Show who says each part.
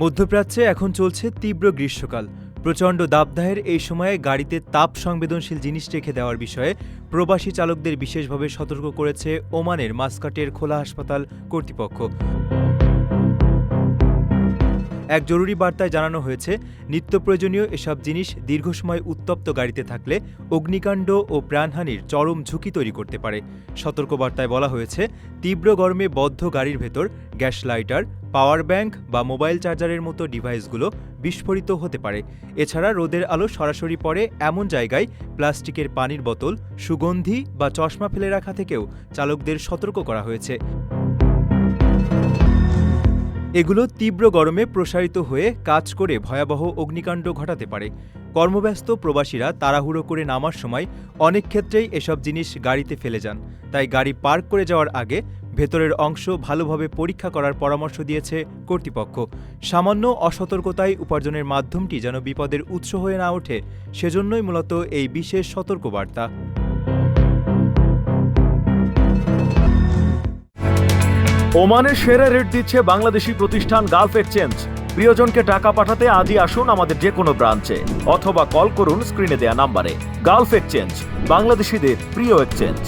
Speaker 1: মধ্যপ্রাচ্যে এখন চলছে তীব্র গ্রীষ্মকাল। প্রচণ্ড দাবদাহের এই সময়ে গাড়িতে তাপ সংবেদনশীল জিনিস রেখে দেওয়ার বিষয়ে প্রবাসী চালকদের বিশেষভাবে সতর্ক করেছে ওমানের মাসকাটের খোলা হাসপাতাল কর্তৃপক্ষ। এক জরুরি বার্তায় জানানো হয়েছে, নিত্য প্রয়োজনীয় এসব জিনিস দীর্ঘ সময় উত্তপ্ত গাড়িতে থাকলে অগ্নিকাণ্ড ও প্রাণহানির চরম ঝুঁকি তৈরি করতে পারে। সতর্কবার্তায় বলা হয়েছে, তীব্র গরমে বদ্ধ গাড়ির ভেতর গ্যাস লাইটার, পাওয়ার ব্যাংক বা মোবাইল চার্জারের মতো ডিভাইসগুলো বিস্ফোরিত হতে পারে। এছাড়া রোদের আলো সরাসরি পড়ে এমন জায়গায় প্লাস্টিকের পানির বোতল, সুগন্ধি বা চশমা ফেলে রাখা থেকেও চালকদের সতর্ক করা হয়েছে। এগুলো তীব্র গরমে প্রসারিত হয়ে কাজ করে ভয়াবহ অগ্নিকাণ্ড ঘটাতে পারে। কর্মব্যস্ত প্রবাসীরা তাড়াহুড়ো করে নামার সময় অনেক ক্ষেত্রেই এসব জিনিস গাড়িতে ফেলে যান। তাই গাড়ি পার্ক করে যাওয়ার আগে ভেতরের অংশ ভালোভাবে পরীক্ষা করার পরামর্শ দিয়েছে কর্তৃপক্ষ। সামান্য অসতর্কতায় উপার্জনের মাধ্যমটি যেন বিপদের উৎস হয়ে না ওঠে, সেজন্যই মূলত এই বিশেষ সতর্কবার্তা।
Speaker 2: ওমানে সেরা রেট দিচ্ছে বাংলাদেশি প্রতিষ্ঠান গালফ এক্সচেঞ্জ। প্রিয়জনকে টাকা পাঠাতে আজই আসুন আমাদের যে কোনো ব্রাঞ্চে অথবা কল করুন স্ক্রিনে দেয়া নাম্বারে। গালফ এক্সচেঞ্জ, বাংলাদেশিদের প্রিয় এক্সচেঞ্জ।